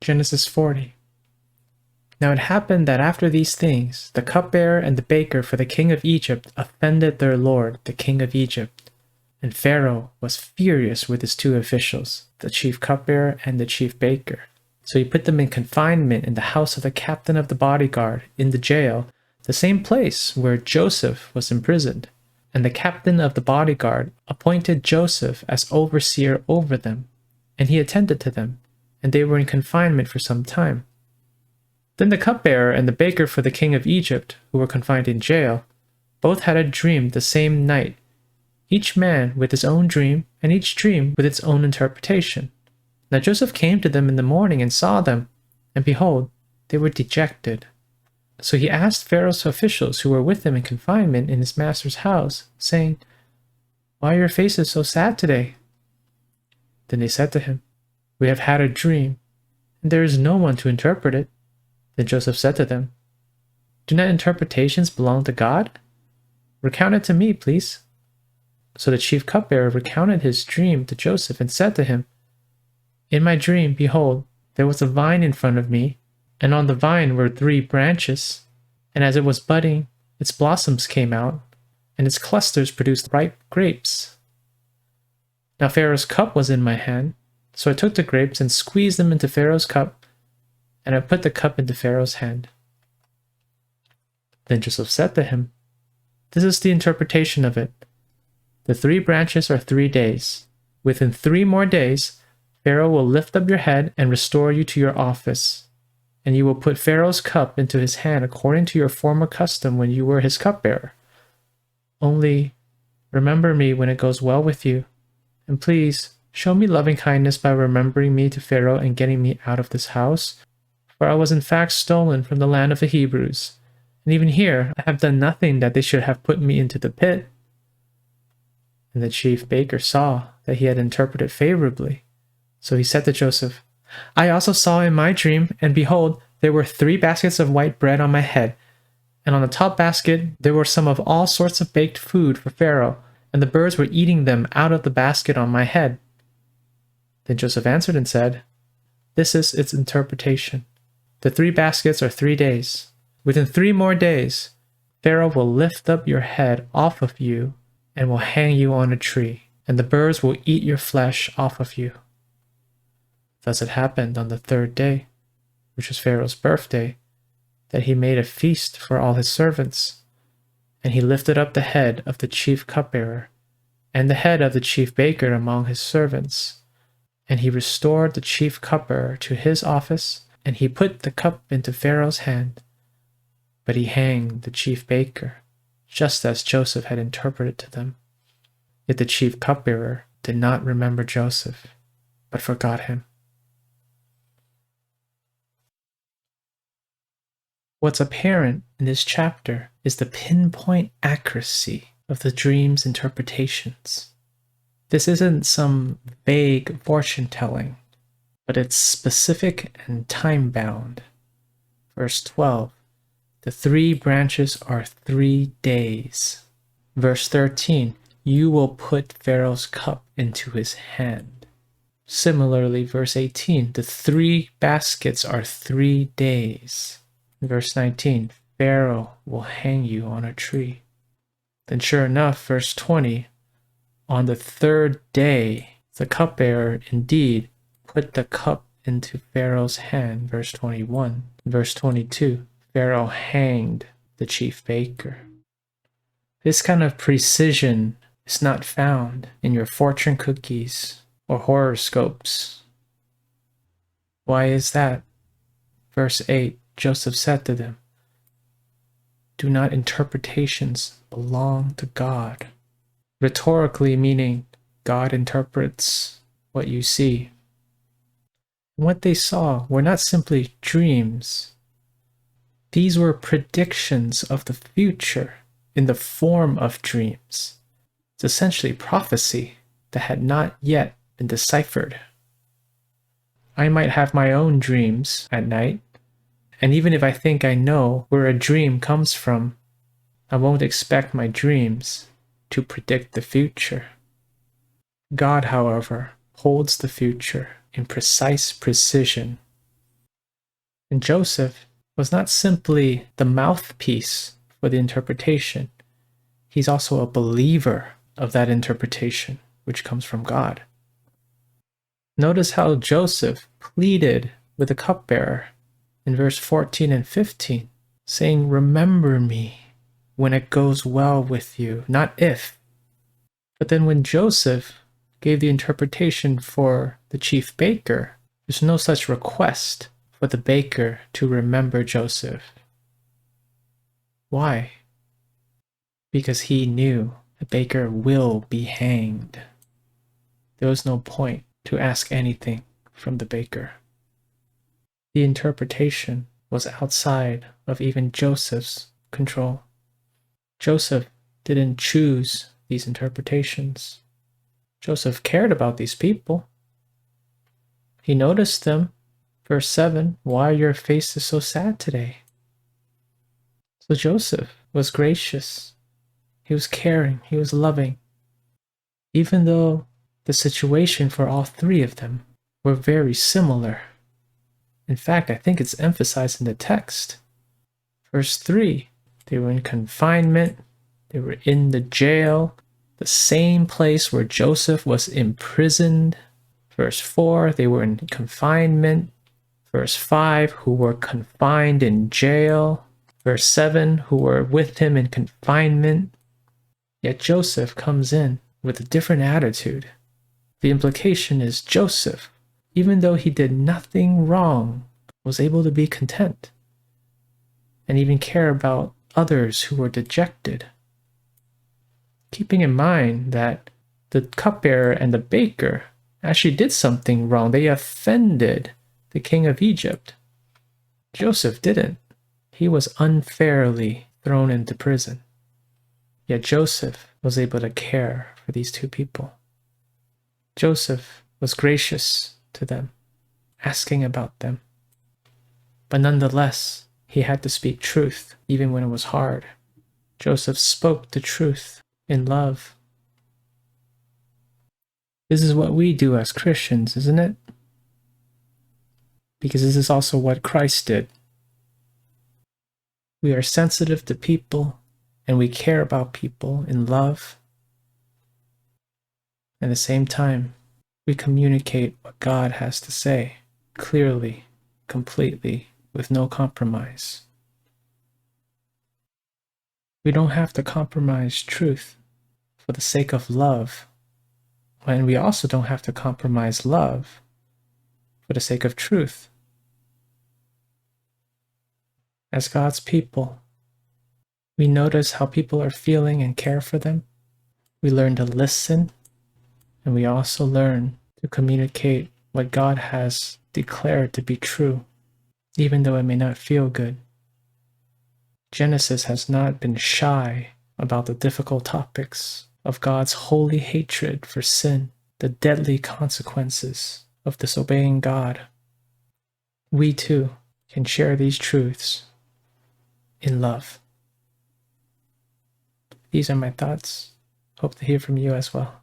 Genesis 40. Now it happened that after these things, the cupbearer and the baker for the king of Egypt offended their lord, the king of Egypt. And Pharaoh was furious with his two officials, the chief cupbearer and the chief baker. So he put them in confinement in the house of the captain of the bodyguard, in the jail, the same place where Joseph was imprisoned. And the captain of the bodyguard appointed Joseph as overseer over them, and he attended to them, and they were in confinement for some time. Then the cupbearer and the baker for the king of Egypt, who were confined in jail, both had a dream the same night, each man with his own dream, and each dream with its own interpretation. Now Joseph came to them in the morning and saw them, and behold, they were dejected. So he asked Pharaoh's officials who were with him in confinement in his master's house, saying, "Why are your faces so sad today?" Then they said to him, "We have had a dream, and there is no one to interpret it." Then Joseph said to them, "Do not interpretations belong to God? Recount it to me, please." So the chief cupbearer recounted his dream to Joseph and said to him, "In my dream, behold, there was a vine in front of me, and on the vine were 3 branches, and as it was budding, its blossoms came out, and its clusters produced ripe grapes. Now Pharaoh's cup was in my hand, so I took the grapes and squeezed them into Pharaoh's cup, and I put the cup into Pharaoh's hand." Then Joseph said to him, "This is the interpretation of it. The 3 branches are 3 days. Within 3 more days, Pharaoh will lift up your head and restore you to your office, and you will put Pharaoh's cup into his hand according to your former custom when you were his cupbearer. Only remember me when it goes well with you, and please show me loving kindness by remembering me to Pharaoh and getting me out of this house. For I was in fact stolen from the land of the Hebrews, and even here I have done nothing that they should have put me into the pit." And the chief baker saw that he had interpreted favorably. So he said to Joseph, "I also saw in my dream, and behold, there were 3 baskets of white bread on my head, and on the top basket there were some of all sorts of baked food for Pharaoh, and the birds were eating them out of the basket on my head." Then Joseph answered and said, "This is its interpretation. The 3 baskets are 3 days. Within 3 more days, Pharaoh will lift up your head off of you and will hang you on a tree, and the birds will eat your flesh off of you." Thus it happened on the 3rd day, which was Pharaoh's birthday, that he made a feast for all his servants, and he lifted up the head of the chief cupbearer and the head of the chief baker among his servants, and he restored the chief cupbearer to his office, and he put the cup into Pharaoh's hand. But he hanged the chief baker, just as Joseph had interpreted to them. Yet the chief cupbearer did not remember Joseph, but forgot him. What's apparent in this chapter is the pinpoint accuracy of the dream's interpretations. This isn't some vague fortune-telling, but it's specific and time-bound. Verse 12, the 3 branches are 3 days. Verse 13, you will put Pharaoh's cup into his hand. Similarly, verse 18, the 3 baskets are 3 days. Verse 19, Pharaoh will hang you on a tree. Then sure enough, verse 20, on the 3rd day, the cupbearer indeed put the cup into Pharaoh's hand. Verse 21. Verse 22, Pharaoh hanged the chief baker. This kind of precision is not found in your fortune cookies or horoscopes. Why is that? Verse 8, Joseph said to them, "Do not interpretations belong to God?" Rhetorically meaning God interprets what you see. What they saw were not simply dreams. These were predictions of the future in the form of dreams. It's essentially prophecy that had not yet been deciphered. I might have my own dreams at night, and even if I think I know where a dream comes from, I won't expect my dreams to predict the future. God, however, holds the future in precise precision. And Joseph was not simply the mouthpiece for the interpretation, he's also a believer of that interpretation, which comes from God. Notice how Joseph pleaded with the cupbearer in verse 14 and 15, saying, "Remember me when it goes well with you," not if. But then when Joseph gave the interpretation for the chief baker, there's no such request for the baker to remember Joseph. Why? Because he knew the baker will be hanged. There was no point to ask anything from the baker. The interpretation was outside of even Joseph's control. Joseph didn't choose these interpretations. Joseph cared about these people. He noticed them. Verse 7, "Why are your faces so sad today?" So Joseph was gracious. He was caring. He was loving. Even though the situation for all three of them were very similar. In fact, I think it's emphasized in the text. Verse 3, they were in confinement. They were in the jail, the same place where Joseph was imprisoned. Verse 4, they were in confinement. Verse 5, who were confined in jail. Verse 7, who were with him in confinement. Yet Joseph comes in with a different attitude. The implication is Joseph, even though he did nothing wrong, was able to be content and even care about others who were dejected. Keeping in mind that the cupbearer and the baker actually did something wrong. They offended the king of Egypt. Joseph didn't. He was unfairly thrown into prison. Yet Joseph was able to care for these two people. Joseph was gracious to them, asking about them. But nonetheless, he had to speak truth, even when it was hard. Joseph spoke the truth in love. This is what we do as Christians, isn't it? Because this is also what Christ did. We are sensitive to people, and we care about people in love. At the same time, we communicate what God has to say, clearly, completely, with no compromise. We don't have to compromise truth for the sake of love, and we also don't have to compromise love for the sake of truth. As God's people, we notice how people are feeling and care for them. We learn to listen, and we also learn to communicate what God has declared to be true, even though it may not feel good. Genesis has not been shy about the difficult topics of God's holy hatred for sin, the deadly consequences of disobeying God. We too can share these truths in love. These are my thoughts. Hope to hear from you as well.